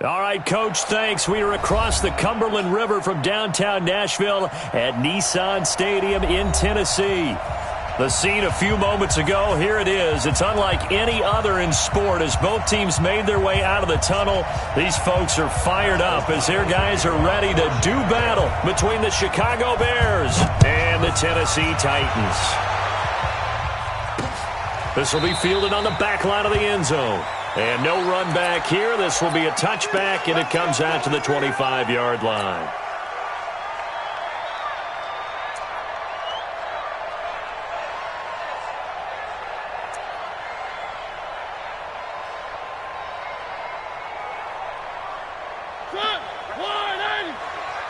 All right, Coach, thanks. We are across the Cumberland River from downtown Nashville at Nissan Stadium in Tennessee. The scene a few moments ago, here it is. It's unlike any other in sport as both teams made their way out of the tunnel. These folks are fired up as their guys are ready to do battle between the Chicago Bears and the Tennessee Titans. This will be fielded on the back line of the end zone. And no run back here. This will be a touchback, and it comes out to the 25-yard line.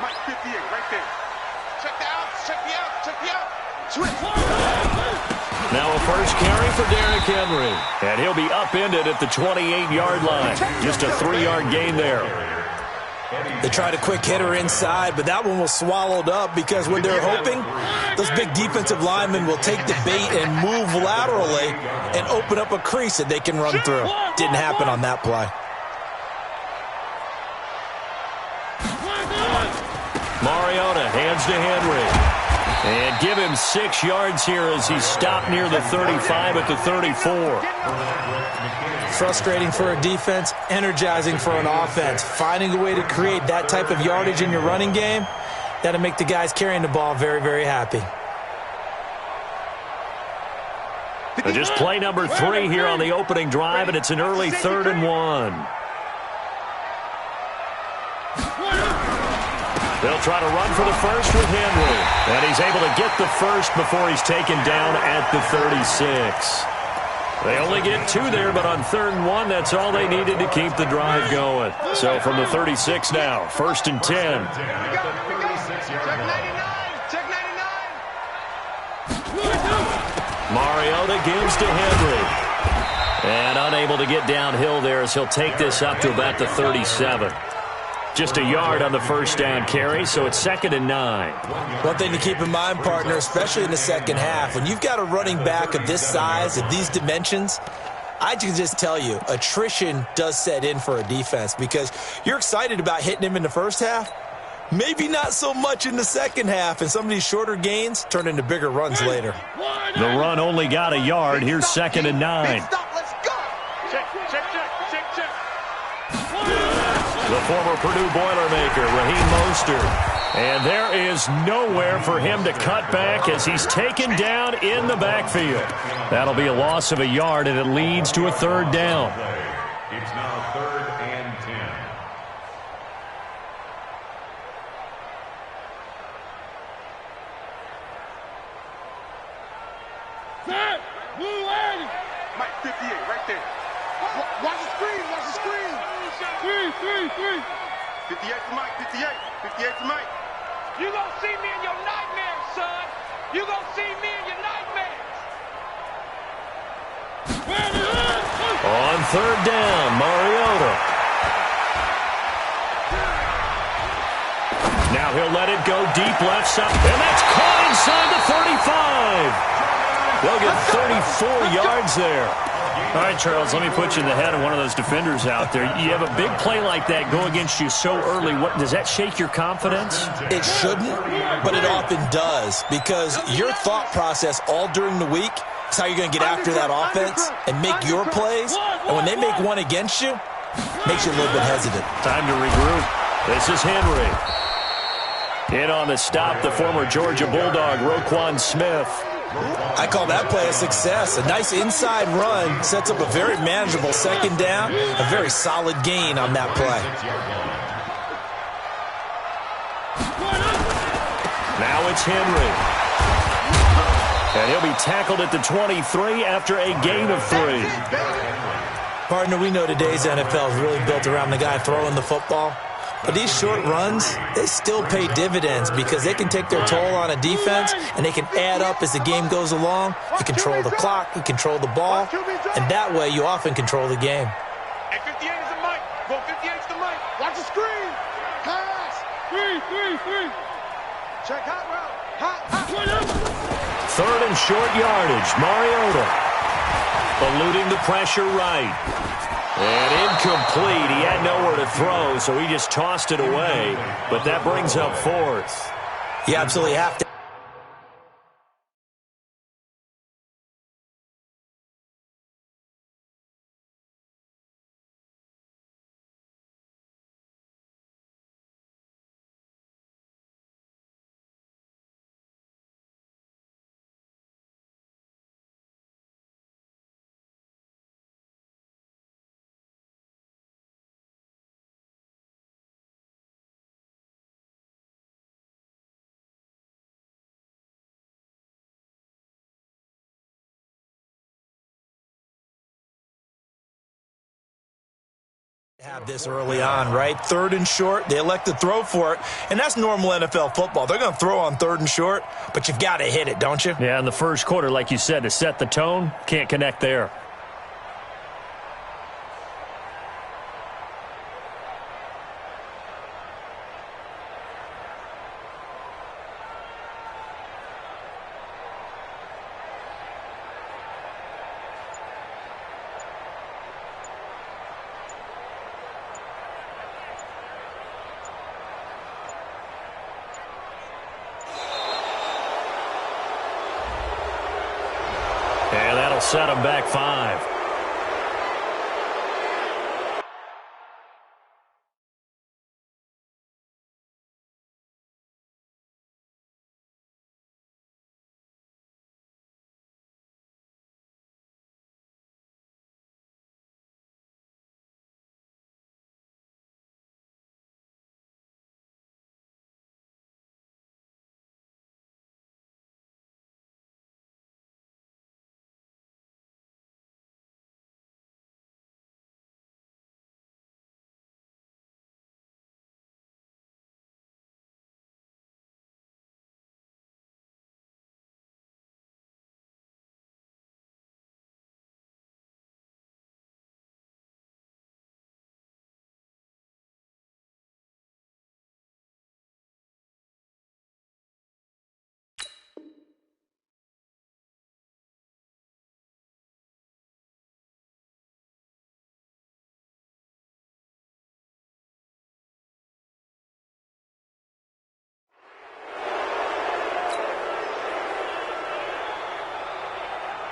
Mike 58 right there. Check the out, check the out, check the out. Switch. Now a first carry for Derrick Henry. And he'll be upended at the 28-yard line. Just a 3-yard gain there. They tried a quick hitter inside, but that one was swallowed up because what they're hoping, those big defensive linemen will take the bait and move laterally and open up a crease that they can run through. Didn't happen on that play. Mariota hands to Henry. And give him 6 yards here as he stopped near the 35 at the 34. Frustrating for a defense, energizing for an offense. Finding a way to create that type of yardage in your running game, that'll make the guys carrying the ball very, very happy. And just play number 3 here on the opening drive, and it's an early 3rd and 1. They'll try to run for the first with Henry. And he's able to get the first before he's taken down at the 36. They only get 2 there, but on 3rd and 1, that's all they needed to keep the drive going. So from the 36 now, 1st and 10. Mariota gives to Henry. And unable to get downhill there as he'll take this up to about the 37. Just a yard on the first down carry, so it's 2nd and 9. One thing to keep in mind, partner, especially in the second half, when you've got a running back of this size, of these dimensions, I can just tell you, attrition does set in for a defense because you're excited about hitting him in the first half, maybe not so much in the second half, and some of these shorter gains turn into bigger runs later. The run only got a yard. Here's 2nd and 9. The former Purdue Boilermaker, Raheem Mostert. And there is nowhere for him to cut back as he's taken down in the backfield. That'll be a loss of a yard, and it leads to a 3rd down. It's now 3rd and 10. Set! Blue 80! Mike 58 right there. Watch the screen, watch the screen. 3. 58 to Mike, 58 to Mike. You gonna see me in your nightmares, son. You gonna see me in your nightmares. On 3rd down, Mariota. Now he'll let it go deep left side. And that's caught inside the 35. They'll get 34 yards there. All right, Charles, let me put you in the head of one of those defenders out there. You have a big play like that go against you so early. What does that shake your confidence? It shouldn't, but it often does because your thought process all during the week is how you're going to get after that offense and make your plays. And when they make one against you, it makes you a little bit hesitant. Time to regroup. This is Henry. In on the stop, the former Georgia Bulldog, Roquan Smith. I call that play a success. A nice inside run sets up a very manageable 2nd down, a very solid gain on that play. Now it's Henry. And he'll be tackled at the 23 after a gain of 3. Partner, we know today's NFL is really built around the guy throwing the football. But these short runs, they still pay dividends because they can take their toll on a defense and they can add up as the game goes along. You control the clock, you control the ball, and that way you often control the game. At 58 is the mic. Go 58 is the mic. Watch the screen. Pass. 3. Check hot route. Hot. 3rd and short yardage. Mariota eluding the pressure right. And incomplete. He had nowhere to throw, so he just tossed it away. But that brings up fourth. You absolutely have to. Have this early on, right? 3rd and short, they elect to throw for it, and that's normal NFL football. They're going to throw on 3rd and short, but you've got to hit it, don't you? Yeah, in the first quarter, like you said, to set the tone, can't connect there. And that'll set them back 5.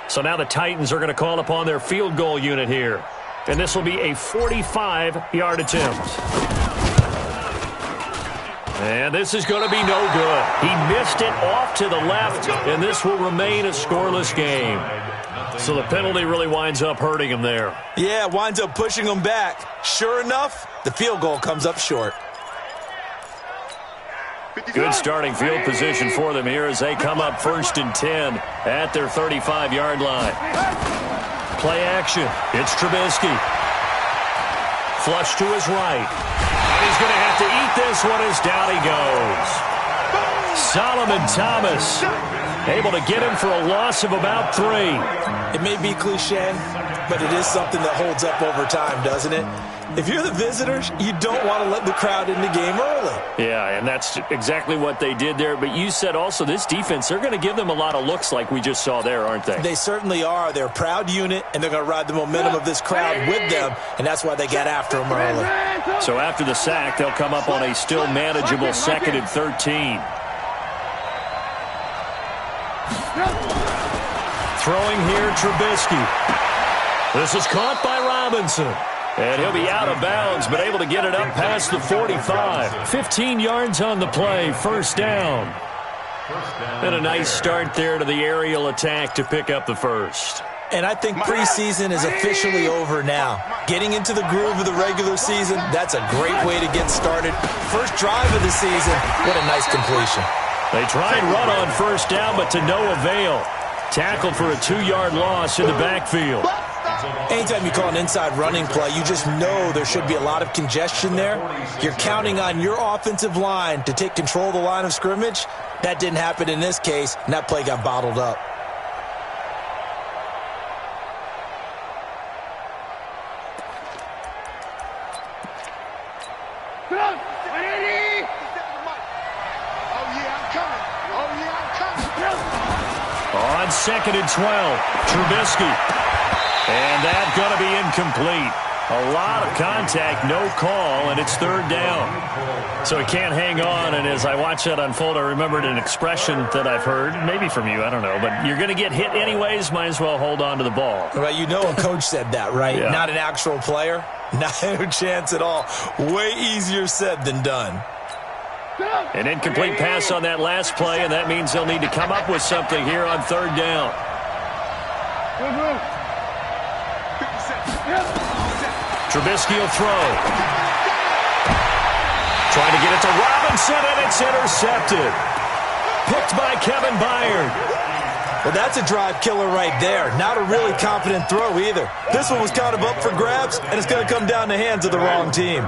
So now the Titans are going to call upon their field goal unit here. And this will be a 45-yard attempt. And this is going to be no good. He missed it off to the left, and this will remain a scoreless game. So the penalty really winds up hurting him there. Yeah, winds up pushing him back. Sure enough, the field goal comes up short. Good starting field position for them here as they come up 1st and 10 at their 35-yard line. Play action. It's Trubisky. Flush to his right. And he's going to have to eat this one as down he goes. Solomon Thomas able to get him for a loss of about 3. It may be cliche, but it is something that holds up over time, doesn't it? If you're the visitors, you don't want to let the crowd in the game early. Yeah, and that's exactly what they did there. But you said also this defense, they're going to give them a lot of looks like we just saw there, aren't they? They certainly are. They're a proud unit, and they're going to ride the momentum of this crowd with them, and that's why they got after them early. So after the sack, they'll come up on a still manageable 2nd and 13. Throwing here, Trubisky. This is caught by Robinson. And he'll be out of bounds, but able to get it up past the 45. 15 yards on the play, 1st down. And a nice start there to the aerial attack to pick up the 1st. And I think preseason is officially over now. Getting into the groove of the regular season, that's a great way to get started. First drive of the season, what a nice completion. They try and run on 1st down, but to no avail. Tackled for a 2-yard loss in the backfield. Anytime you call an inside running play, you just know there should be a lot of congestion there. You're counting on your offensive line to take control of the line of scrimmage. That didn't happen in this case, and that play got bottled up. On 2nd and 12, Trubisky. And that's going to be incomplete. A lot of contact, no call, and it's third down. So he can't hang on, and as I watch that unfold, I remembered an expression that I've heard, maybe from you, I don't know, but you're going to get hit anyways, might as well hold on to the ball. Well, you know a coach said that, right? Yeah. Not an actual player. No chance at all. Way easier said than done. An incomplete pass on that last play, and that means they'll need to come up with something here on third down. Trubisky will throw. Trying to get it to Robinson, and it's intercepted. Picked by Kevin Byard. Well, that's a drive killer right there. Not a really confident throw either. This one was kind of up for grabs, and it's going to come down the hands of the wrong team.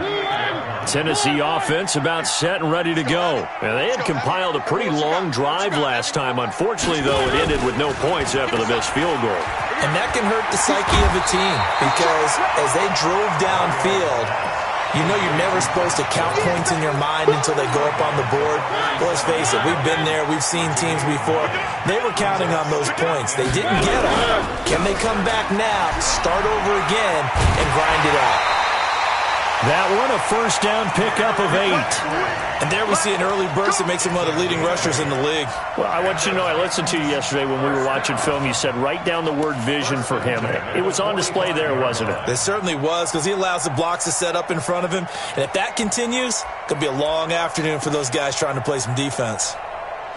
Tennessee offense about set and ready to go. And they had compiled a pretty long drive last time. Unfortunately, though, it ended with no points after the missed field goal. And that can hurt the psyche of a team because as they drove downfield, you know you're never supposed to count points in your mind until they go up on the board. Well, let's face it, we've been there. We've seen teams before. They were counting on those points. They didn't get them. Can they come back now, start over again, and grind it out? That one, a first down pickup of 8. And there we see an early burst that makes him one of the leading rushers in the league. Well, I want you to know, I listened to you yesterday when we were watching film. You said write down the word vision for him. It was on display there, wasn't it? It certainly was, because he allows the blocks to set up in front of him. And if that continues, it could be a long afternoon for those guys trying to play some defense.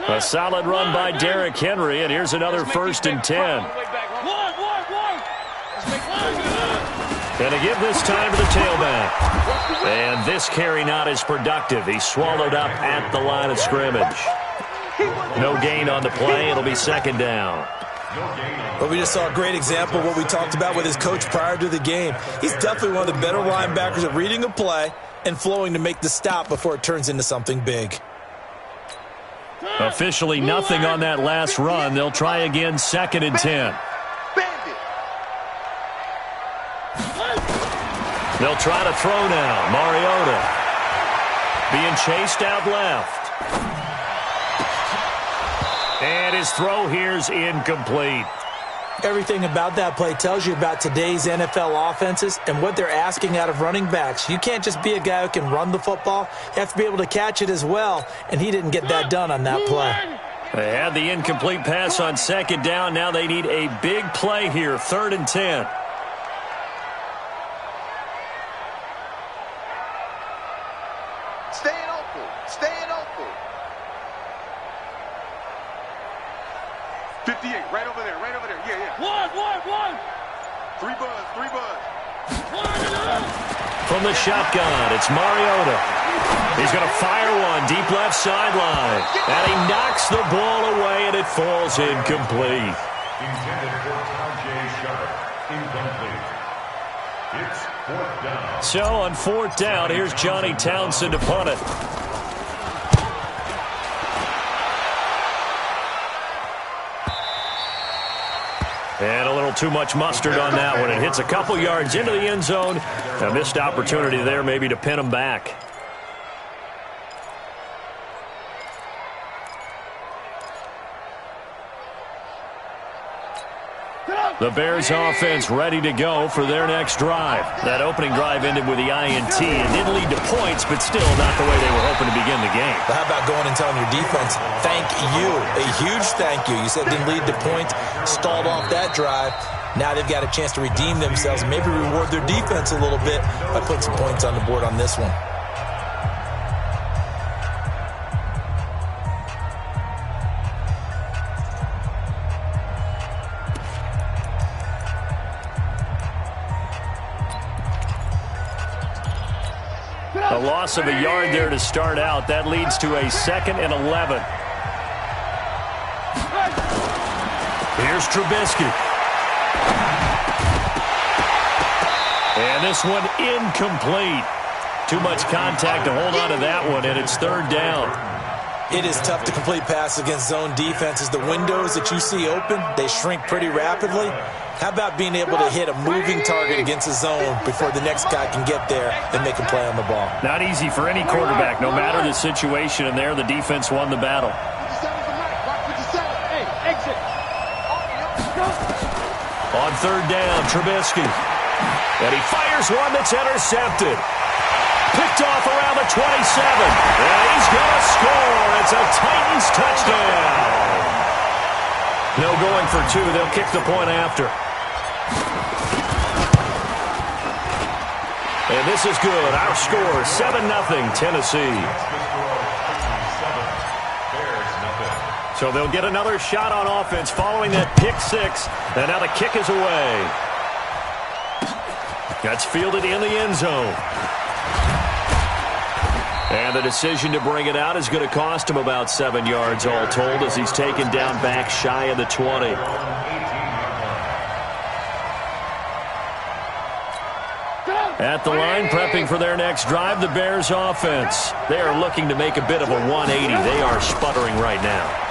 A solid run by Derrick Henry, and here's another 1st and 10. And to give this time to the tailback. And this carry not as productive. He's swallowed up at the line of scrimmage. No gain on the play. It'll be 2nd down. But we just saw a great example of what we talked about with his coach prior to the game. He's definitely one of the better linebackers at reading a play and flowing to make the stop before it turns into something big. Officially nothing on that last run. They'll try again, 2nd and 10. They'll try to throw now. Mariota being chased out left. And his throw here's incomplete. Everything about that play tells you about today's NFL offenses and what they're asking out of running backs. You can't just be a guy who can run the football. You have to be able to catch it as well, and he didn't get that done on that play. They had the incomplete pass on 2nd down. Now they need a big play here, 3rd and 10. Staying open. 58, right over there. Yeah. One. Three buzz. From the shotgun, it's Mariota. He's going to fire one deep left sideline. And he knocks the ball away, and it falls incomplete. Intended for Jay Sharp. Incomplete. It's 4th down. So on 4th down, here's Johnny Townsend to punt it. And a little too much mustard on that one. It hits a couple yards into the end zone. A missed opportunity there maybe to pin him back. The Bears offense ready to go for their next drive. That opening drive ended with the INT. It didn't lead to points, but still not the way they were hoping to begin the game. But how about going and telling your defense, thank you, a huge thank you. You said it didn't lead to points, stalled off that drive. Now they've got a chance to redeem themselves and maybe reward their defense a little bit by putting some points on the board on this one. A loss of a yard there to start out. That leads to a 2nd and 11. Here's Trubisky. And this one incomplete. Too much contact to hold on to that one, and it's 3rd down. It is tough to complete passes against zone defenses. The windows that you see open, they shrink pretty rapidly. How about being able to hit a moving target against a zone before the next guy can get there and make a play on the ball? Not easy for any quarterback, no matter the situation, and there the defense won the battle. On 3rd down, Trubisky. And he fires one that's intercepted. Picked off around the 27. And he's going to score. It's a Titans touchdown. No going for two. They'll kick the point after. And this is good. Our score, 7-0 Tennessee. So they'll get another shot on offense following that pick six. And now the kick is away. That's fielded in the end zone. And the decision to bring it out is going to cost him about 7 yards all told as he's taken down back shy of the 20. At the line, prepping for their next drive, the Bears offense. They are looking to make a bit of a 180. They are sputtering right now.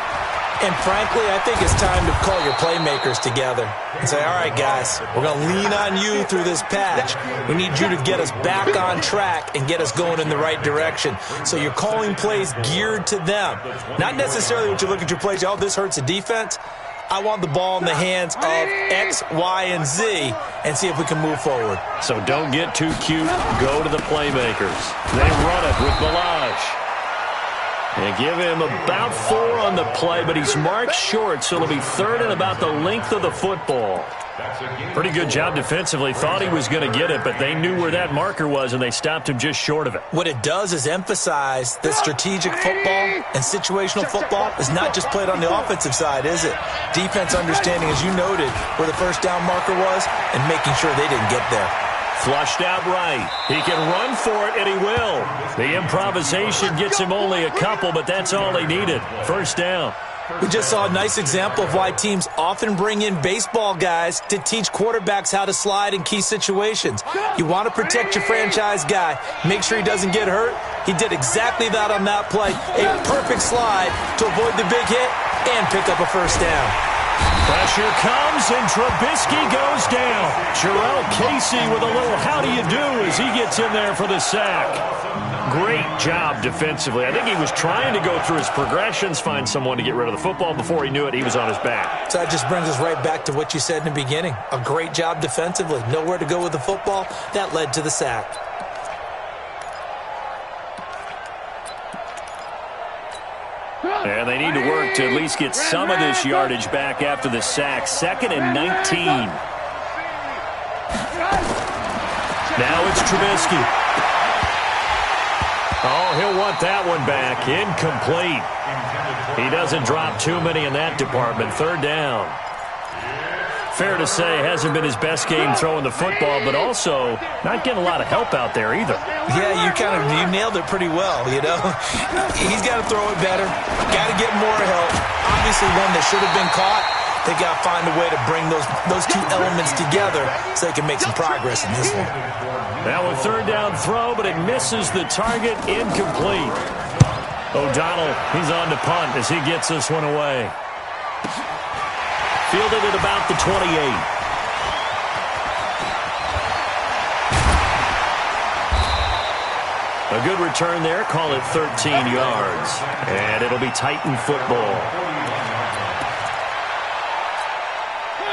And frankly, I think it's time to call your playmakers together and say, all right, guys, we're going to lean on you through this patch. We need you to get us back on track and get us going in the right direction. So you're calling plays geared to them. Not necessarily when you look at your plays, oh, this hurts the defense. I want the ball in the hands of X, Y, and Z and see if we can move forward. So don't get too cute. Go to the playmakers. They run it with Balazs. And give him about 4 on the play, but he's marked short, so it'll be third and about the length of the football. Pretty good job defensively. Thought he was going to get it, but they knew where that marker was, and they stopped him just short of it. What it does is emphasize that strategic football and situational football is not just played on the offensive side, is it? Defense understanding, as you noted, where the first down marker was and making sure they didn't get there. Flushed out right. He can run for it, and he will. The improvisation gets him only a couple, but that's all he needed. First down. We just saw a nice example of why teams often bring in baseball guys to teach quarterbacks how to slide in key situations. You want to protect your franchise guy. Make sure he doesn't get hurt. He did exactly that on that play. A perfect slide to avoid the big hit and pick up a first down. Pressure comes, and Trubisky goes down. Jarrell Casey with a little how do you do as he gets in there for the sack. Great job defensively. I think he was trying to go through his progressions, find someone to get rid of the football. Before he knew it, he was on his back. So that just brings us right back to what you said in the beginning. A great job defensively. Nowhere to go with the football. That led to the sack. And they need to work to at least get some of this yardage back after the sack. 2nd and 19. Now it's Trubisky. Oh, he'll want that one back. Incomplete. He doesn't drop too many in that department. Third down. Fair to say, hasn't been his best game throwing the football, but also not getting a lot of help out there either. Yeah, you nailed it pretty well, you know. He's got to throw it better. Got to get more help. Obviously, one that should have been caught. They got to find a way to bring those two elements together so they can make some progress in this one. Now a third down throw, but it misses the target. Incomplete. O'Donnell, he's on to punt as he gets this one away. Fielded at about the 28. A good return there. Call it 13 yards. And it'll be Titan football.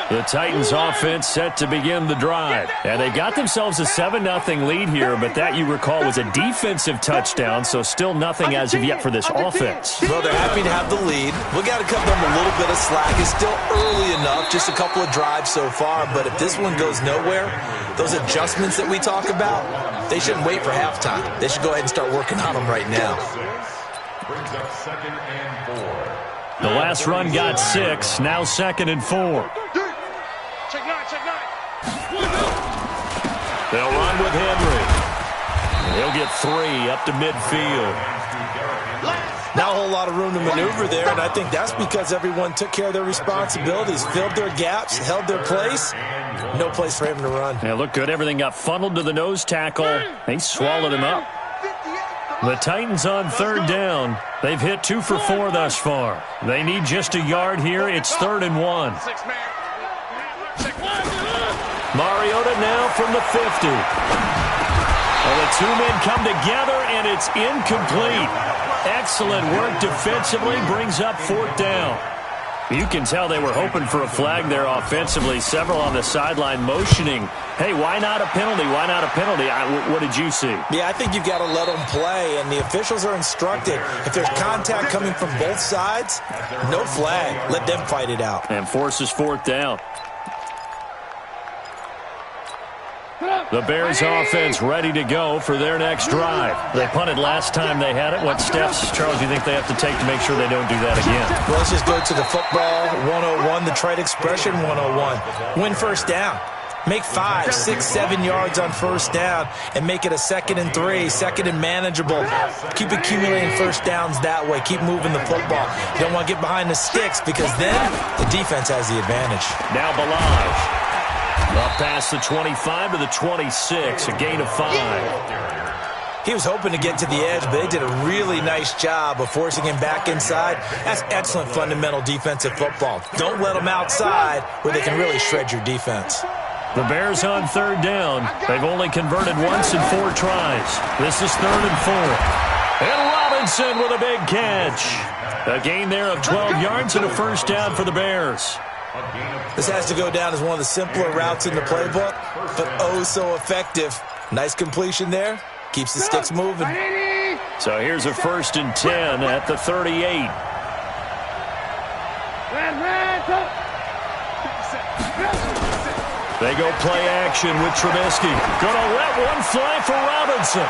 The Titans offense set to begin the drive. And they got themselves a 7-0 lead here, but that, you recall, was a defensive touchdown, so still nothing as of yet for this offense. Well, they're happy to have the lead. We got to cut them a little bit of slack. It's still early enough, just a couple of drives so far, but if this one goes nowhere, those adjustments that we talk about, they shouldn't wait for halftime. They should go ahead and start working on them right now. Brings up 2nd and 4. The last run got 6, now 2nd and 4. They'll run with Henry. And he'll get 3 up to midfield. Not a whole lot of room to maneuver there, and I think that's because everyone took care of their responsibilities, filled their gaps, held their place. No place for him to run. Yeah, looked good. Everything got funneled to the nose tackle. They swallowed him up. The Titans on third down. They've hit 2 for 4 thus far. They need just a yard here. It's 3rd and 1. Mariota now from the 50. Well, the two men come together, and it's incomplete. Excellent work defensively, brings up 4th down. You can tell they were hoping for a flag there offensively. Several on the sideline motioning, hey, why not a penalty? Why not a penalty? What did you see? Yeah, I think you've got to let them play, and the officials are instructed. If there's contact coming from both sides, no flag. Let them fight it out. And forces fourth down. The Bears offense ready to go for their next drive. They punted last time they had it. What steps, Charles, do you think they have to take to make sure they don't do that again? Well, let's just go to the football 101, the trade expression 101. Win first down. Make 5, 6, 7 yards on first down and make it a 2nd and 3, 2nd and manageable. Keep accumulating first downs that way. Keep moving the football. You don't want to get behind the sticks because then the defense has the advantage. Now Balaj. Up past the 25 to the 26, a gain of 5. He was hoping to get to the edge, but they did a really nice job of forcing him back inside. That's excellent fundamental defensive football. Don't let them outside where they can really shred your defense. The Bears on third down. They've only converted once in 4 tries. This is 3rd and 4. And Robinson with a big catch. A gain there of 12 yards and a first down for the Bears. This has to go down as one of the simpler routes in the playbook, but oh so effective. Nice completion there. Keeps the sticks moving. So here's a 1st and 10 at the 38. They go play action with Trubisky. Gonna let one fly for Robinson.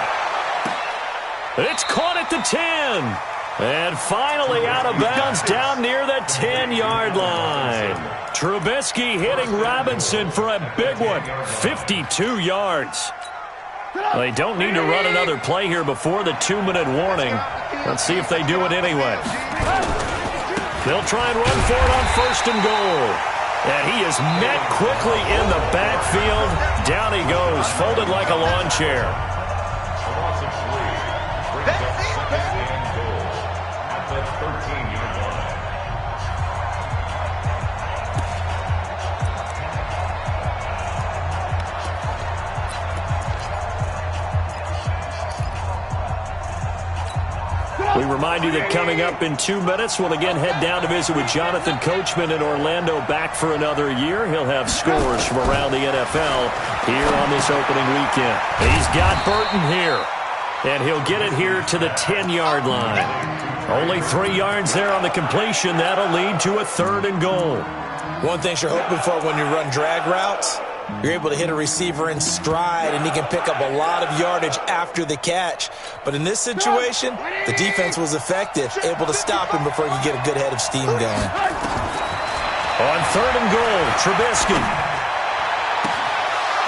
It's caught at the 10. And finally out of bounds down near the 10-yard line. Trubisky hitting Robinson for a big one. 52 yards. They don't need to run another play here before the 2-minute warning. Let's see if they do it anyway. They'll try and run for it on 1st and goal. And he is met quickly in the backfield. Down he goes, folded like a lawn chair. We remind you that coming up in 2 minutes, we'll again head down to visit with Jonathan Coachman in Orlando, back for another year. He'll have scores from around the NFL here on this opening weekend. He's got Burton here, and he'll get it here to the 10-yard line. Only 3 yards there on the completion. That'll lead to a 3rd and goal. One thing you're hoping for when you run drag routes, you're able to hit a receiver in stride, and he can pick up a lot of yardage after the catch. But in this situation, the defense was effective, able to stop him before he could get a good head of steam going. On 3rd and goal, Trubisky.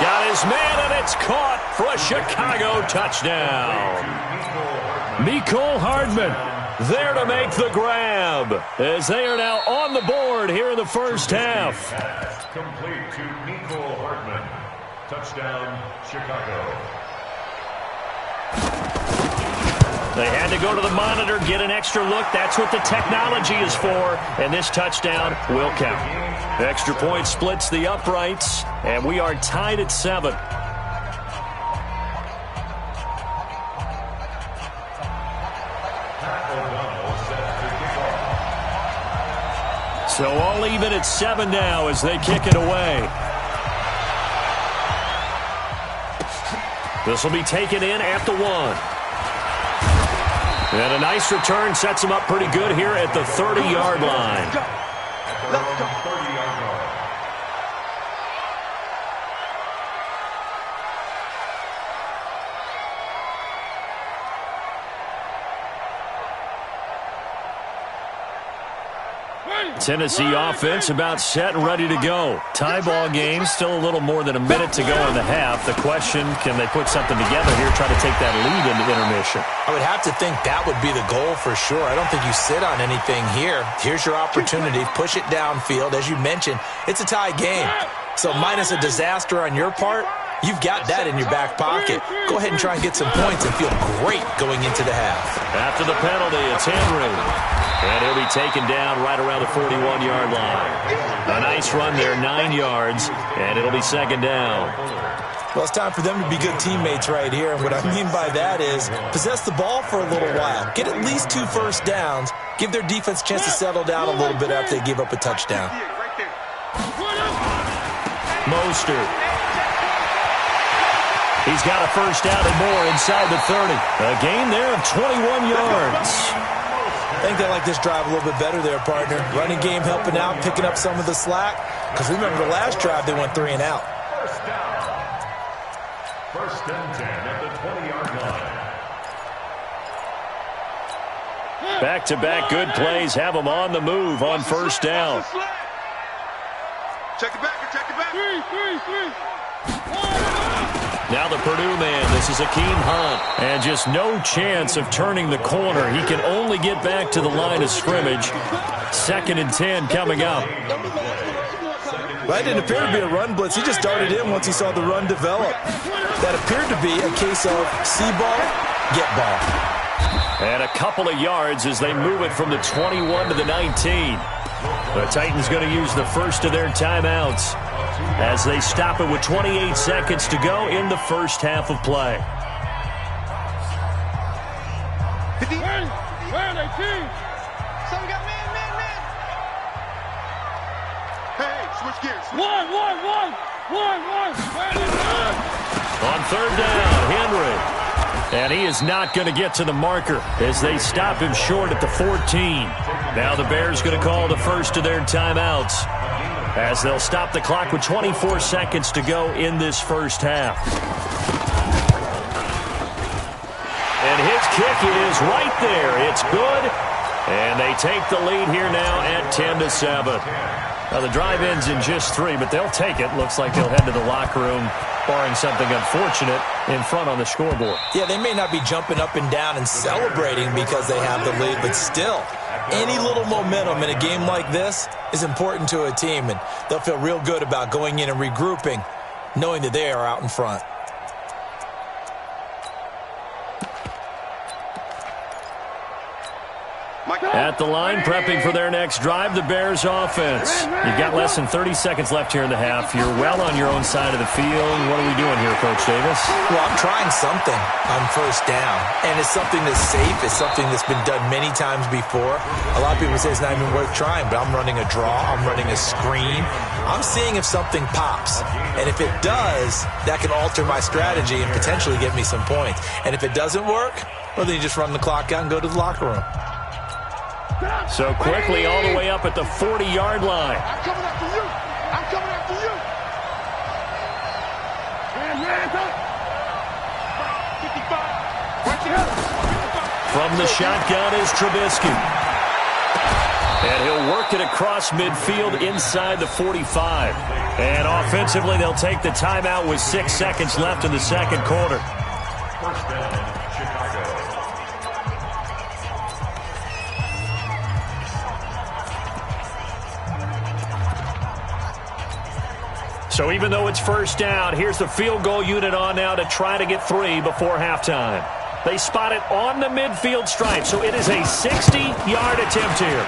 Got his man, and it's caught for a Chicago touchdown. Mecole Hardman there to make the grab, as they are now on the board here in the first half. Complete to Mecole Hardman. Touchdown, Chicago. They had to go to the monitor, get an extra look. That's what the technology is for, and this touchdown will count. Extra point splits the uprights, and we are tied at 7. So all even at 7 now as they kick it away. This will be taken in at the 1. And a nice return sets them up pretty good here at the 30-yard line. Let's go. 30-yard line. Tennessee offense about set and ready to go. Tie ball game, still a little more than a minute to go in the half. The question, can they put something together here, try to take that lead into intermission? I would have to think that would be the goal for sure. I don't think you sit on anything here. Here's your opportunity. Push it downfield. As you mentioned, it's a tie game. So minus a disaster on your part, you've got that in your back pocket. Go ahead and try and get some points and feel great going into the half. After the penalty, it's Henry. And he'll be taken down right around the 41-yard line. A nice run there, 9 yards, and it'll be 2nd down. Well, it's time for them to be good teammates right here. And what I mean by that is possess the ball for a little while. Get at least 2 first downs. Give their defense a chance to settle down a little bit after they give up a touchdown. Mostert. He's got a first down and more inside the 30. A gain there of 21 yards. I think they like this drive a little bit better there, partner. Running game helping out, picking up some of the slack. Because remember the last drive, they went 3 and out. First down. First and 10 at the 20-yard line. Back-to-back good plays have them on the move on first down. Check it back, check it back. 3. Now the Purdue man, this is Akeem Hunt. And just no chance of turning the corner. He can only get back to the line of scrimmage. 2nd and 10 coming up. Well, it didn't appear to be a run blitz. He just darted in once he saw the run develop. That appeared to be a case of see ball, get ball. And a couple of yards as they move it from the 21 to the 19. The Titans going to use the first of their timeouts as they stop it with 28 seconds to go in the first half of play. Where are they, team? Someone got man. Hey, switch gears. One. On third down, Henry. And he is not going to get to the marker as they stop him short at the 14. Now the Bears going to call the first of their timeouts as they'll stop the clock with 24 seconds to go in this first half. And his kick is right there. It's good. And they take the lead here now at 10-7. Now the drive ends in just 3, but they'll take it. Looks like they'll head to the locker room, barring something unfortunate, in front on the scoreboard. Yeah, they may not be jumping up and down and celebrating because they have the lead, but still, any little momentum in a game like this is important to a team, and they'll feel real good about going in and regrouping, knowing that they are out in front. At the line, prepping for their next drive, the Bears offense. You've got less than 30 seconds left here in the half. You're well on your own side of the field. What are we doing here, Coach Davis? Well, I'm trying something on first down, and it's something that's safe. It's something that's been done many times before. A lot of people say it's not even worth trying, but I'm running a draw. I'm running a screen. I'm seeing if something pops, and if it does, that can alter my strategy and potentially get me some points. And if it doesn't work, well, then you just run the clock out and go to the locker room. So quickly all the way up at the 40-yard line. I'm coming after you. From the shotgun is Trubisky. And he'll work it across midfield inside the 45. And offensively, they'll take the timeout with 6 seconds left in the second quarter. First down, Chicago. So even though it's first down, here's the field goal unit on now to try to get 3 before halftime. They spot it on the midfield stripe, so it is a 60-yard attempt here.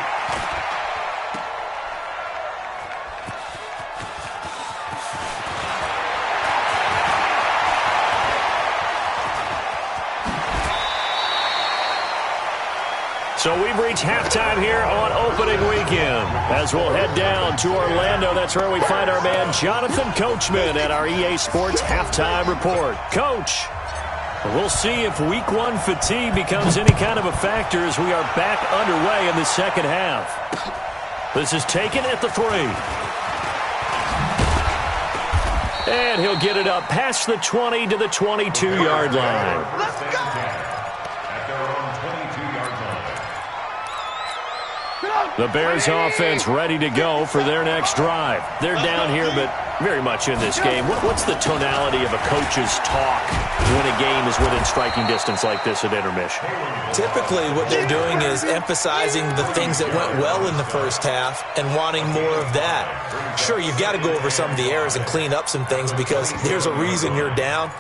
So we've reached halftime here on opening weekend. As we'll head down to Orlando, that's where we find our man Jonathan Coachman at our EA Sports Halftime Report. Coach, we'll see if Week 1 fatigue becomes any kind of a factor as we are back underway in the second half. This is taken at the 3. And he'll get it up past the 20 to the 22-yard line. Let's go! The Bears offense ready to go for their next drive. They're down here, but very much in this game. What's the tonality of a coach's talk when a game is within striking distance like this at intermission? Typically, what they're doing is emphasizing the things that went well in the first half and wanting more of that. Sure, you've got to go over some of the errors and clean up some things because there's a reason you're down.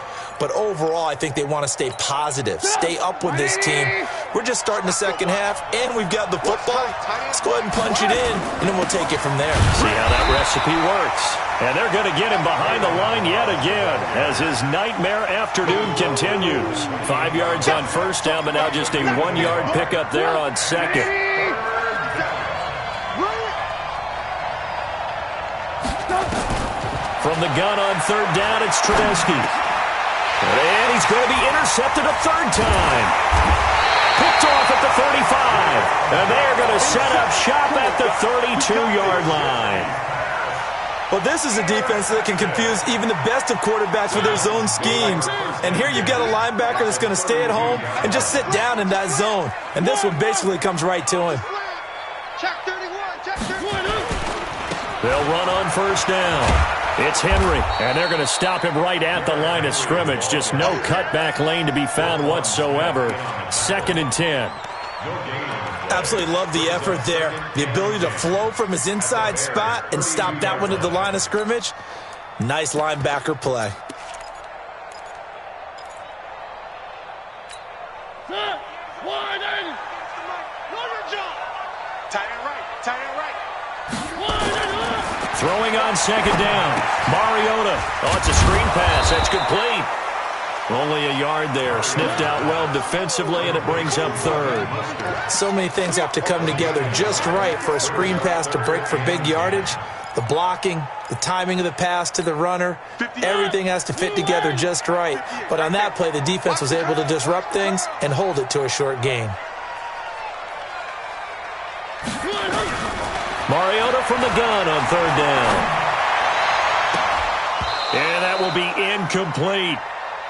but overall I think they want to stay positive, stay up with this team. We're just starting the second half, and we've got the football. Let's go ahead and punch it in, and then we'll take it from there. See how that recipe works. And they're going to get him behind the line yet again as his nightmare afternoon continues. 5 yards on first down, but now just a 1 yard pickup there on second. From the gun on third down, it's Trubisky. And he's going to be intercepted a third time. Picked off at the 35. And they're going to set up shop at the 32-yard line. Well, this is a defense that can confuse even the best of quarterbacks with their zone schemes. And here you've got a linebacker that's going to stay at home and just sit down in that zone. And this one basically comes right to him. Check 31, check 31. They'll run on first down. It's Henry, and they're going to stop him right at the line of scrimmage. Just no cutback lane to be found whatsoever. 2nd and 10. Absolutely love the effort there. The ability to flow from his inside spot and stop that one at the line of scrimmage. Nice linebacker play. Tight end right, tight end right. Throwing on second down. Mariota. Oh, it's a screen pass. That's complete. Only a yard there. Sniffed out well defensively, and it brings up third. So many things have to come together just right for a screen pass to break for big yardage. The blocking, the timing of the pass to the runner, everything has to fit together just right. But on that play, the defense was able to disrupt things and hold it to a short gain. Mariota from the gun on third down. And that will be incomplete.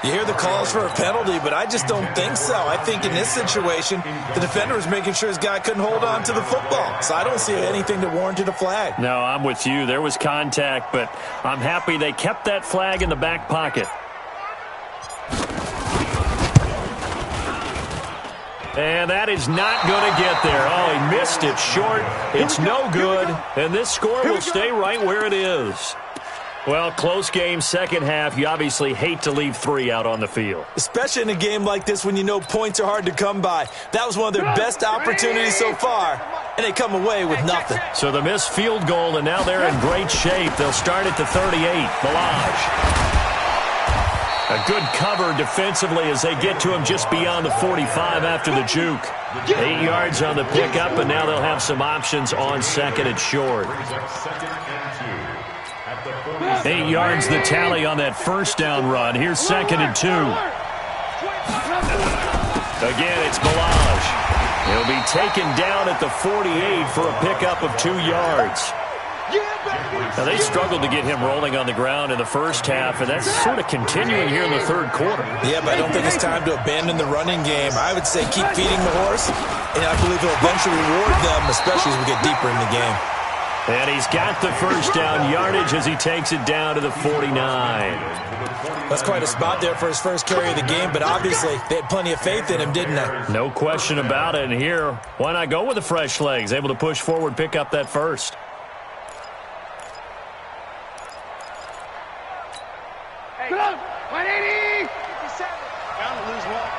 You hear the calls for a penalty, but I just don't think so. I think in this situation, the defender was making sure his guy couldn't hold on to the football. So I don't see anything that warranted a flag. No, I'm with you. There was contact, but I'm happy they kept that flag in the back pocket. And that is not going to get there. Oh, he missed it short. It's no good. And this score will stay right where it is. Well, close game, second half. You obviously hate to leave 3 out on the field. Especially in a game like this when you know points are hard to come by. That was one of their best opportunities so far, and they come away with nothing. So the missed field goal, and now they're in great shape. They'll start at the 38. Milage. A good cover defensively as they get to him just beyond the 45 after the juke. 8 yards on the pickup, and now they'll have some options on second and short. 8 yards the tally on that first down run. Here's 2nd and 2. Again, it's Milage. He'll be taken down at the 48 for a pickup of 2 yards. Now, they struggled to get him rolling on the ground in the first half, and that's sort of continuing here in the third quarter. Yeah, but I don't think it's time to abandon the running game. I would say keep feeding the horse, and I believe he'll eventually reward them, especially as we get deeper in the game. And he's got the first down yardage as he takes it down to the 49. That's quite a spot there for his first carry of the game, but obviously they had plenty of faith in him, didn't they? No question about it. And here, why not go with the fresh legs? Able to push forward, pick up that first. Hey, 180! 57. Bound to lose one.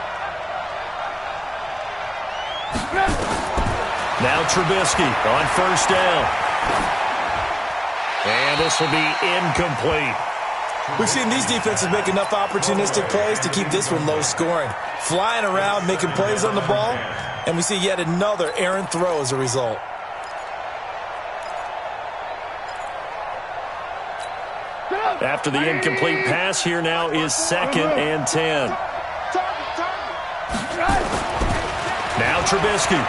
Now Trubisky on first down. And this will be incomplete. We've seen these defenses make enough opportunistic plays to keep this one low scoring. Flying around, making plays on the ball, and we see yet another errant throw as a result. After the incomplete pass, here now is 2nd and 10. Now Trubisky.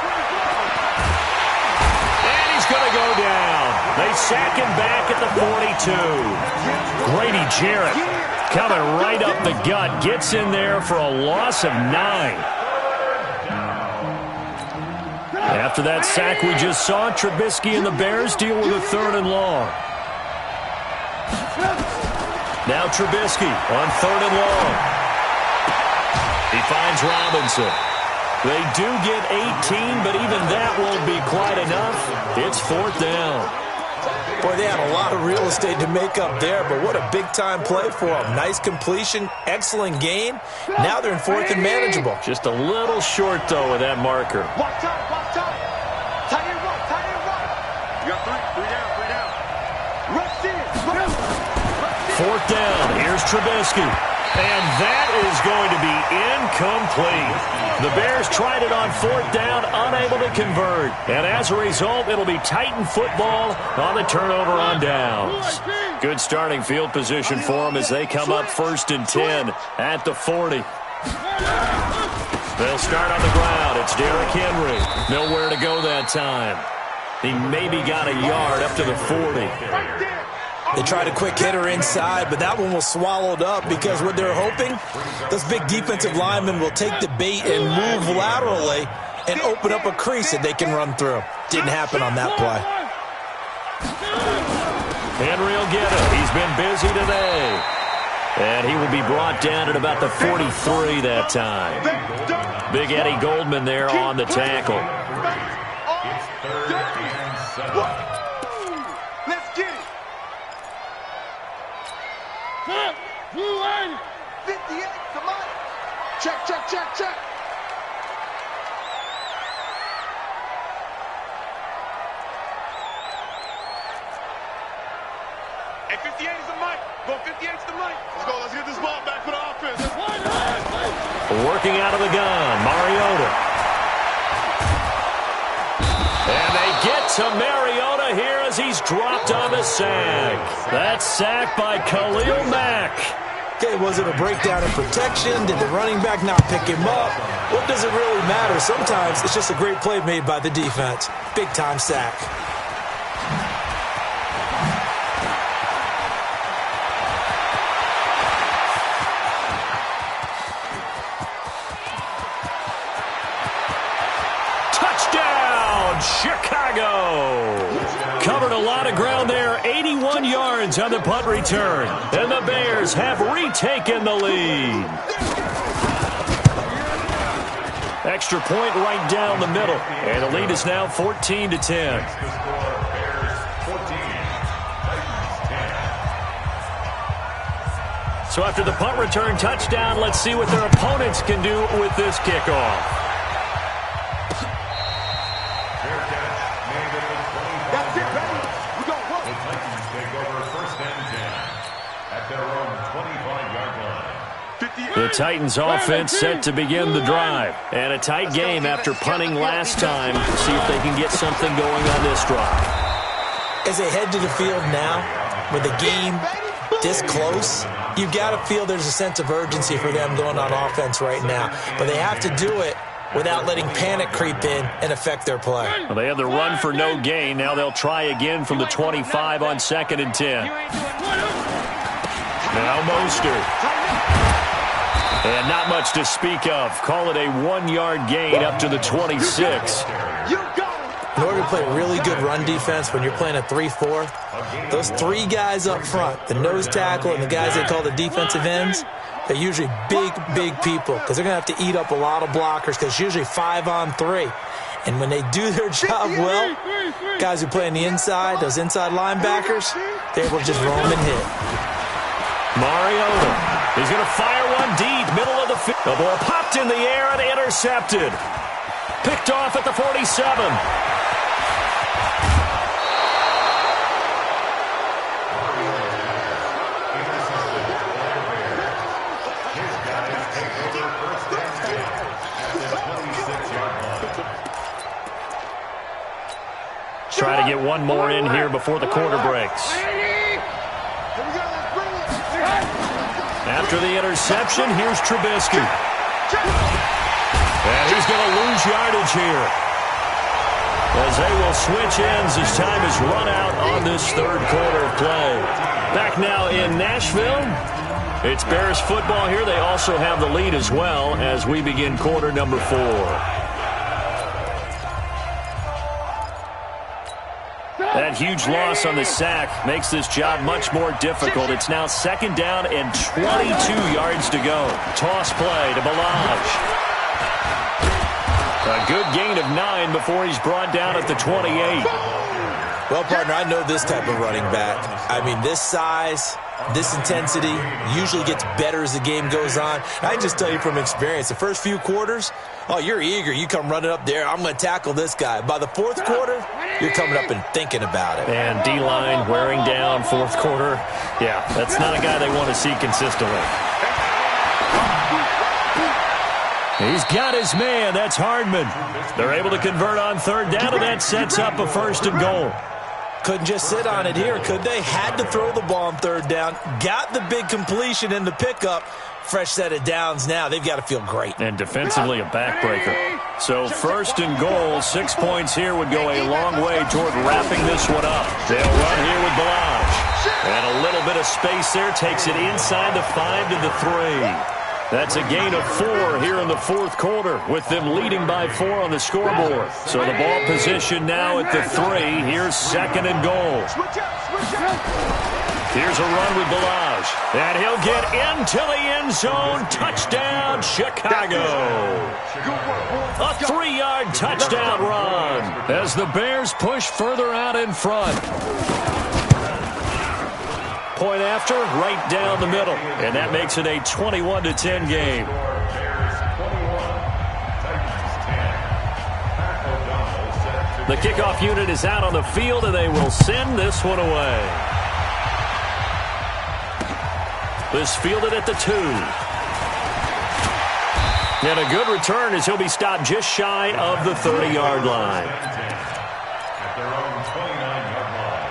And he's going to go down. They sack him back at the 42. Grady Jarrett coming right up the gut. Gets in there for a loss of 9. After that sack we just saw, Trubisky and the Bears deal with a 3rd and long. Now Trubisky on 3rd and long. He finds Robinson. They do get 18, but even that won't be quite enough. It's 4th down. Boy, they had a lot of real estate to make up there, but what a big-time play for them. Nice completion, excellent gain. Now they're in fourth and manageable. Just a little short, though, with that marker. Watch out, watch out. Tight end right, tight end right. You got three down. Rush in, rush. Fourth down. Here's Trubisky. And that is going to be incomplete. The Bears tried it on fourth down, unable to convert. And as a result, it'll be Titan football on the turnover on downs. Good starting field position for them as they come up 1st and 10 at the 40. They'll start on the ground. It's Derrick Henry. Nowhere to go that time. He maybe got a yard up to the 40. They tried a quick hitter inside, but that one was swallowed up because what they're hoping, those big defensive linemen will take the bait and move laterally and open up a crease that they can run through. Didn't happen on that play. Henry will get it. He's been busy today. And he will be brought down at about the 43 that time. Big Eddie Goldman there on the tackle. Let's get it. 58, come on. Check. Hey, 58 is the mic. Go 58 is the mic. Let's go. Let's get this ball back for the offense. Working out of the gun, Mariota. And they get to Mariota here as he's dropped on the sack. That's sacked by Khalil Mack. Okay, was it a breakdown in protection? Did the running back not pick him up? What does it really matter? Sometimes it's just a great play made by the defense. Big-time sack. Chicago covered a lot of ground there, 81 yards on the punt return, and the Bears have retaken the lead. Extra point right down the middle, and the lead is now 14-10. So after the punt return touchdown, let's see what their opponents can do with this kickoff. The Titans offense set to begin the drive. And a tight game after punting last time. See if they can get something going on this drive. As they head to the field now, with the game this close, you've got to feel there's a sense of urgency for them going on offense right now. But they have to do it without letting panic creep in and affect their play. Well, they had the run for no gain. Now they'll try again from the 25 on 2nd and 10. Now Mostert. And not much to speak of. Call it a 1-yard gain up to the 26. In order to play really good run defense when you're playing a 3-4, those three guys up front, the nose tackle and the guys they call the defensive ends, they're usually big people because they're going to have to eat up a lot of blockers because it's usually 5-on-3. And when they do their job well, guys who play on the inside, those inside linebackers, they're able to just roam and hit. Mariota. He's going to fire one deep, middle of the field. The ball popped in the air and intercepted. Picked off at the 47. Try to get one more in here before the quarter breaks. After the interception, here's Trubisky. And he's going to lose yardage here, as they will switch ends as time is run out on this third quarter of play. Back now in Nashville. It's Bears football here. They also have the lead as well as we begin quarter number 4. That huge loss on the sack makes this job much more difficult. It's now 2nd down and 22 yards to go. Toss play to Balaj. A good gain of 9 before he's brought down at the 28. Well, partner, I know this type of running back. I mean, this size, this intensity usually gets better as the game goes on. And I can just tell you from experience, the first few quarters, oh, you're eager. You come running up there, I'm going to tackle this guy. By the fourth quarter, you're coming up and thinking about it. And D-line wearing down fourth quarter. Yeah, that's not a guy they want to see consistently. He's got his man. That's Hardman. They're able to convert on third down, and that sets up a 1st and goal. Couldn't just sit on it here, could they? Had to throw the ball on third down. Got the big completion in the pickup. Fresh set of downs now. They've got to feel great. And defensively, a backbreaker. So 1st and goal, 6 points here would go a long way toward wrapping this one up. They'll run here with Balaj. And a little bit of space there takes it inside the 5 to the 3. That's a gain of 4 here in the fourth quarter, with them leading by 4 on the scoreboard. So the ball position now at the 3. Here's 2nd and goal. Here's a run with Balaj. And he'll get into the end zone. Touchdown, Chicago. A 3-yard touchdown run as the Bears push further out in front. Point after, right down the middle. And that makes it a 21-10 game. The kickoff unit is out on the field, and they will send this one away. This fielded at the 2. And a good return as he'll be stopped just shy of the 30-yard line. At their own 29-yard line.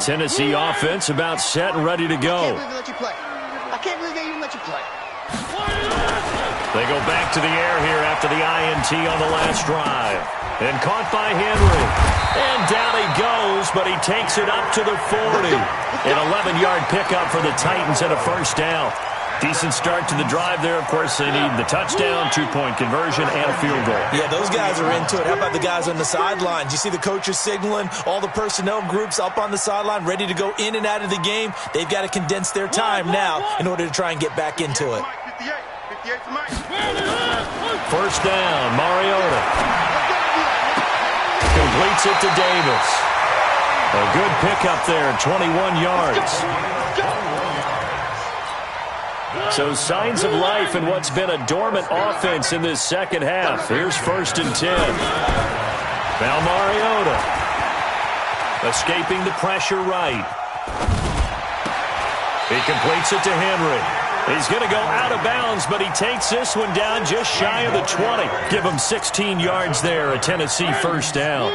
Tennessee offense about set and ready to go. I can't believe they even let you play. They go back to the air here after the INT on the last drive. And caught by Henry. And down he goes, but he takes it up to the 40. An 11-yard pickup for the Titans and a 1st down. Decent start to the drive there. Of course, they need the touchdown, 2-point conversion, and a field goal. Yeah, those guys are into it. How about the guys on the sidelines? You see the coaches signaling, all the personnel groups up on the sideline, ready to go in and out of the game. They've got to condense their time now in order to try and get back into it. 1st down, Mariota. Completes it to Davis. A good pickup there, 21 yards. So signs of life in what's been a dormant offense in this second half. Here's 1st and 10. Now Mariota. Escaping the pressure right. He completes it to Henry. He's going to go out of bounds, but he takes this one down just shy of the 20. Give him 16 yards there, a Tennessee 1st down.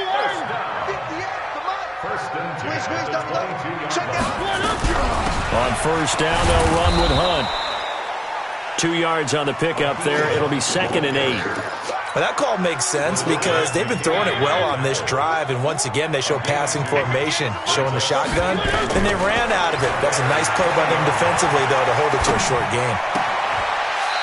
On 1st down, they'll run with Hunt. 2 yards on the pickup there. It'll be 2nd and 8. Well, that call makes sense because they've been throwing it well on this drive, and once again they show passing formation, showing the shotgun, and they ran out of it. That's a nice play by them defensively, though, to hold it to a short game.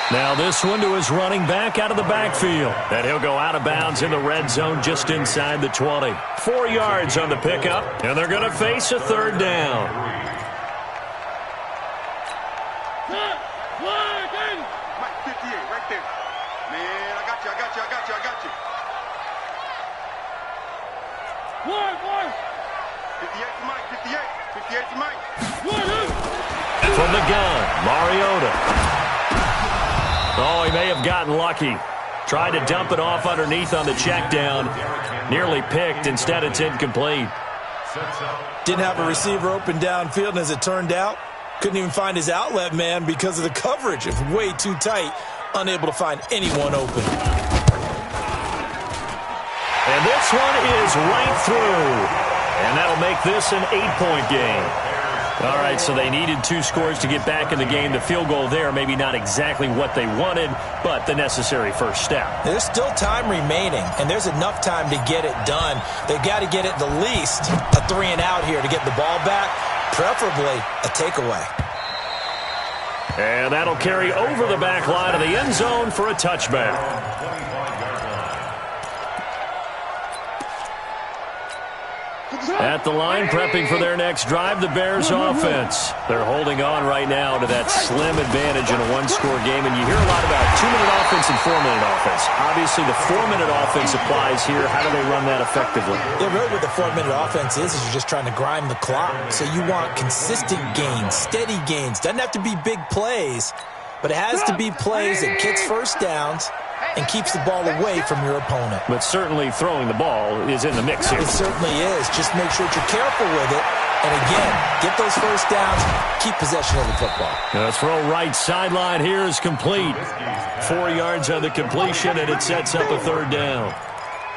Now this one to his running back out of the backfield. And he'll go out of bounds in the red zone just inside the 20. 4 yards on the pickup, and they're going to face a 3rd down. Mike, 58, right there. Man, I got you. 58 to Mike, 58 to Mike. From the gun, Mariota. Oh, he may have gotten lucky. Tried to dump it off underneath on the check down. Nearly picked. Instead, it's incomplete. Didn't have a receiver open downfield, and as it turned out, couldn't even find his outlet man because of the coverage. It was way too tight. Unable to find anyone open. And this one is right through. And that'll make this an 8-point game. All right, so they needed 2 scores to get back in the game. The field goal there, maybe not exactly what they wanted, but the necessary first step. There's still time remaining, and there's enough time to get it done. They've got to get at the least a 3-and-out here to get the ball back, preferably a takeaway. And that'll carry over the back line of the end zone for a touchback. At the line, prepping for their next drive, the Bears offense. They're holding on right now to that slim advantage in a one-score game, and you hear a lot about 2-minute offense and 4-minute offense. Obviously, the 4-minute offense applies here. How do they run that effectively? Yeah, really what the 4-minute offense is you're just trying to grind the clock. So you want consistent gains, steady gains. Doesn't have to be big plays, but it has to be plays that gets first downs and keeps the ball away from your opponent. But certainly throwing the ball is in the mix here. It certainly is. Just make sure that you're careful with it. And again, get those first downs, keep possession of the football. The throw right sideline here is complete. 4 yards on the completion, and it sets up a third down.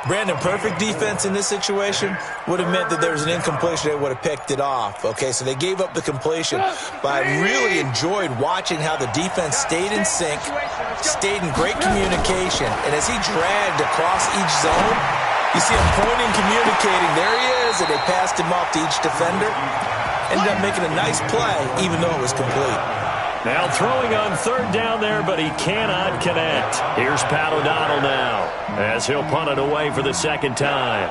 Brandon, perfect defense in this situation would have meant that there was an incompletion. They would have picked it off. Okay, so they gave up the completion. But I really enjoyed watching how the defense stayed in sync, stayed in great communication. And as he dragged across each zone, you see him pointing, communicating. There he is, and they passed him off to each defender. Ended up making a nice play, even though it was complete. Now throwing on third down there, but he cannot connect. Here's Pat O'Donnell now, as he'll punt it away for the second time.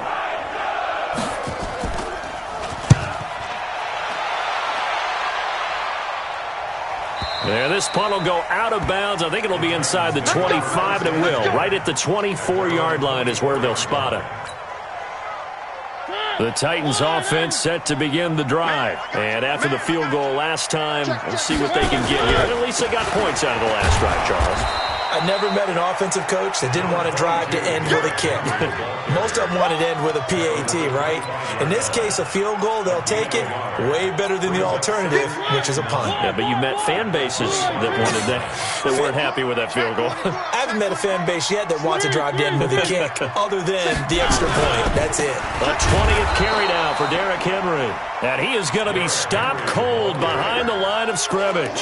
Yeah, this punt will go out of bounds. I think it'll be inside the 25, and it will. Right at the 24-yard line is where they'll spot it. The Titans offense set to begin the drive. And after the field goal last time, we'll see what they can get here. At least they got points out of the last drive, Charles. I never met an offensive coach that didn't want to drive to end with a kick. Most of them wanted to end with a PAT, right? In this case, a field goal, they'll take it. Way better than the alternative, which is a punt. Yeah, but you met fan bases that wanted that weren't happy with that field goal. I haven't met a fan base yet that wants to drive to end with a kick, other than the extra point. That's it. The 20th carry now for Derrick Henry. And he is going to be stopped cold behind the line of scrimmage.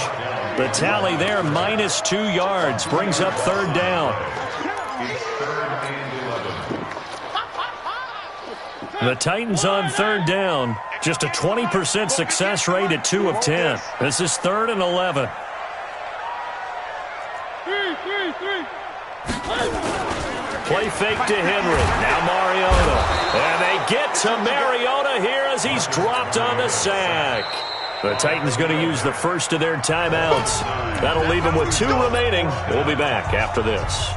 The tally there, -2 yards, brings up third down. The Titans on third down. Just a 20% success rate at 2 of 10. This is 3rd and 11. Play fake to Henry. Now Mariota. And they get to Mariota here as he's dropped on the sack. The Titans going to use the first of their timeouts. That'll leave them with 2 remaining. We'll be back after this.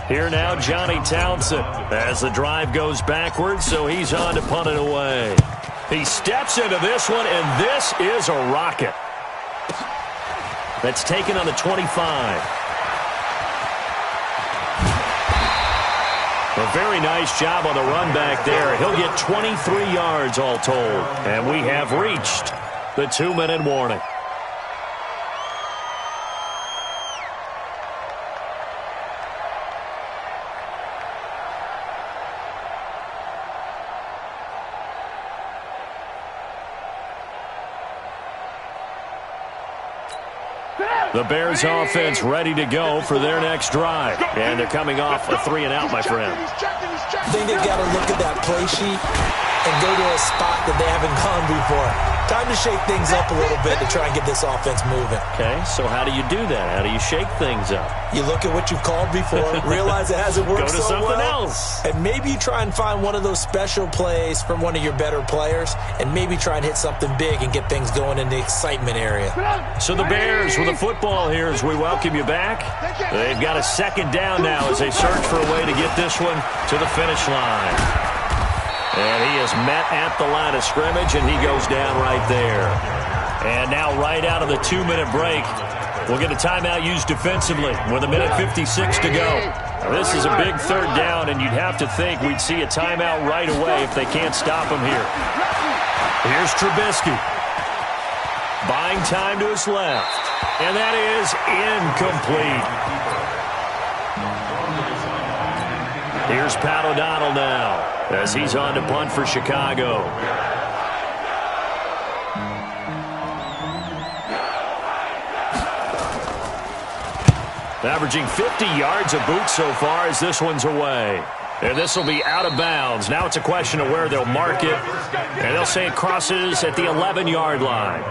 Here now, Johnny Townsend, as the drive goes backwards, so he's on to punt it away. He steps into this one, and this is a rocket. That's taken on the 25. A very nice job on the run back there. He'll get 23 yards all told. And we have reached the 2-minute warning. The Bears offense ready to go for their next drive. And they're coming off a 3-and-out, my friend. I think they've got to look at that play sheet and go to a spot that they haven't gone before. Time to shake things up a little bit to try and get this offense moving. Okay, so how do you do that? How do you shake things up? You look at what you've called before, realize it hasn't worked so well. Go to something else. And maybe you try and find one of those special plays from one of your better players, and maybe try and hit something big and get things going in the excitement area. So the Bears with the football here as we welcome you back. They've got a second down now as they search for a way to get this one to the finish line. And he is met at the line of scrimmage, and he goes down right there. And now right out of the 2-minute break, we'll get a timeout used defensively with 1:56 to go. Now, this is a big third down, and you'd have to think we'd see a timeout right away if they can't stop him here. Here's Trubisky. Buying time to his left. And that is incomplete. Here's Pat O'Donnell now as he's on to punt for Chicago. Averaging 50 yards a boot so far as this one's away. And this will be out of bounds. Now it's a question of where they'll mark it. And they'll say it crosses at the 11-yard line.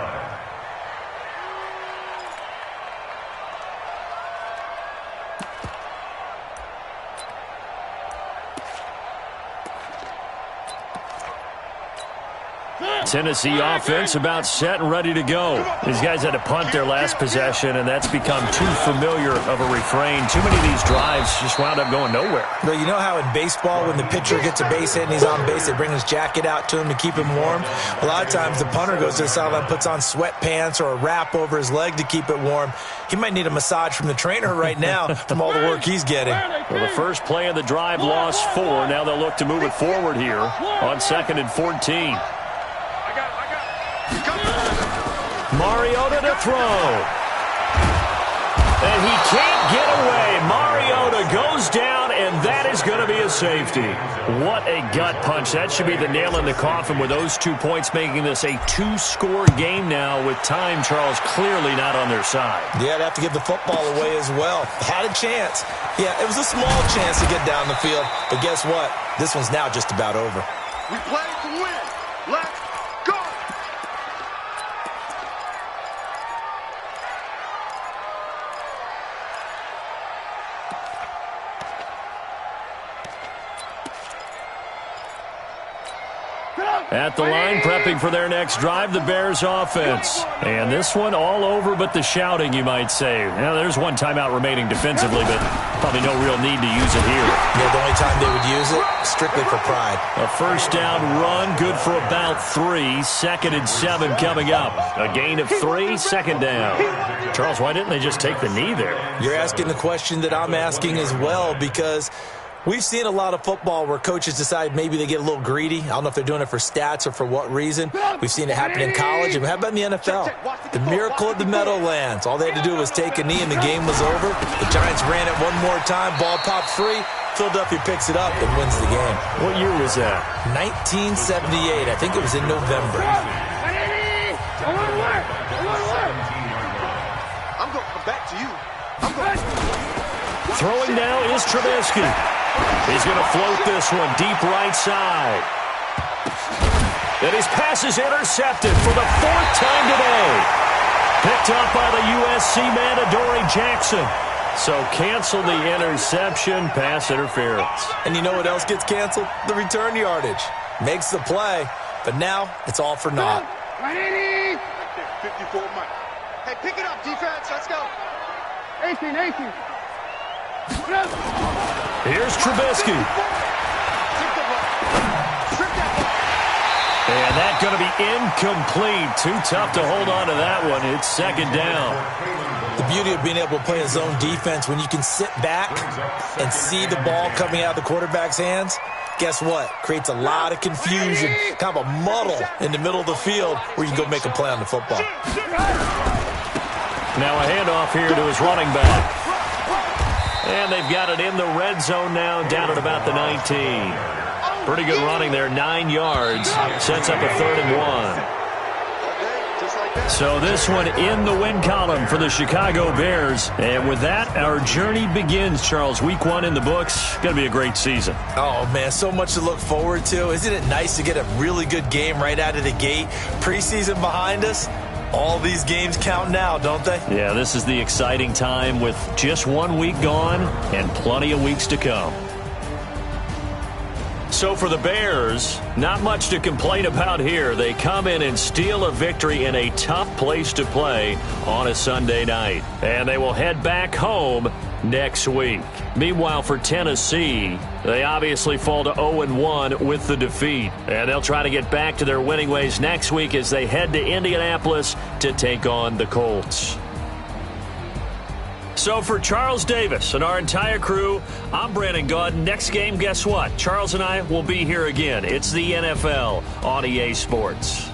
Tennessee offense about set and ready to go. These guys had to punt their last possession, and that's become too familiar of a refrain. Too many of these drives just wound up going nowhere. Well, you know how in baseball, when the pitcher gets a base hit and he's on base, they bring his jacket out to him to keep him warm? A lot of times the punter goes to the sideline, puts on sweatpants or a wrap over his leg to keep it warm. He might need a massage from the trainer right now from all the work he's getting. Well, the first play of the drive lost 4. Now they'll look to move it forward here on 2nd and 14. Mariota to throw. And he can't get away. Mariota goes down, and that is going to be a safety. What a gut punch. That should be the nail in the coffin with those 2 points, making this a 2-score game now with time, Charles, clearly not on their side. Yeah, they'd have to give the football away as well. Had a chance. Yeah, it was a small chance to get down the field. But guess what? This one's now just about over. We play to win. Let's go. At the line, prepping for their next drive, the Bears offense. And this one all over but the shouting, you might say. Now, there's one timeout remaining defensively, but probably no real need to use it here. Yeah, the only time they would use it, strictly for pride. A first down run, good for about 3. 2nd and 7 coming up. A gain of 3, 2nd down. Charles, why didn't they just take the knee there? You're asking the question that I'm asking as well, because we've seen a lot of football where coaches decide maybe they get a little greedy. I don't know if they're doing it for stats or for what reason. We've seen it happen in college, and how about in the NFL? The miracle of the Meadowlands. All they had to do was take a knee, and the game was over. The Giants ran it one more time. Ball popped free. Philadelphia picks it up and wins the game. What year was that? 1978. I think it was in November. I'm going to come back to you. Throwing now is Trubisky. He's going to float this one deep right side. And his pass is intercepted for the 4th time today. Picked up by the USC man, Adoree Jackson. So cancel the interception, pass interference. And you know what else gets canceled? The return yardage. Makes the play, but now it's all for naught. 54 Mike. Hey, pick it up, defense. Let's go. 18. Here's Trubisky. And that's going to be incomplete. Too tough to hold on to that one. It's 2nd down. The beauty of being able to play a zone defense, when you can sit back and see the ball coming out of the quarterback's hands, guess what? Creates a lot of confusion, kind of a muddle in the middle of the field where you can go make a play on the football. Now a handoff here to his running back. And they've got it in the red zone now, down at about the 19. Pretty good running there, 9 yards. Sets up a 3rd and 1. So this one in the win column for the Chicago Bears. And with that, our journey begins, Charles. Week 1 in the books. Going to be a great season. Oh, man, so much to look forward to. Isn't it nice to get a really good game right out of the gate? Preseason behind us. All these games count now, don't they? Yeah, this is the exciting time with just 1 week gone and plenty of weeks to come. So for the Bears, not much to complain about here. They come in and steal a victory in a tough place to play on a Sunday night. And they will head back home next week. Meanwhile, for Tennessee, they obviously fall to 0-1 with the defeat. And they'll try to get back to their winning ways next week as they head to Indianapolis to take on the Colts. So for Charles Davis and our entire crew, I'm Brandon Gaudin. Next game, guess what? Charles and I will be here again. It's the NFL on EA Sports.